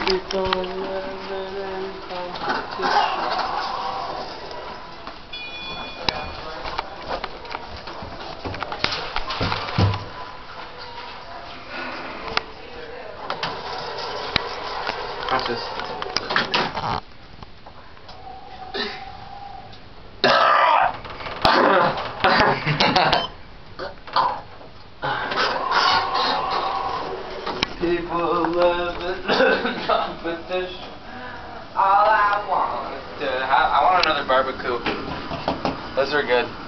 People living in competition. Watch this. People living in competition. All I want is to have. I want another barbecue. Those are good.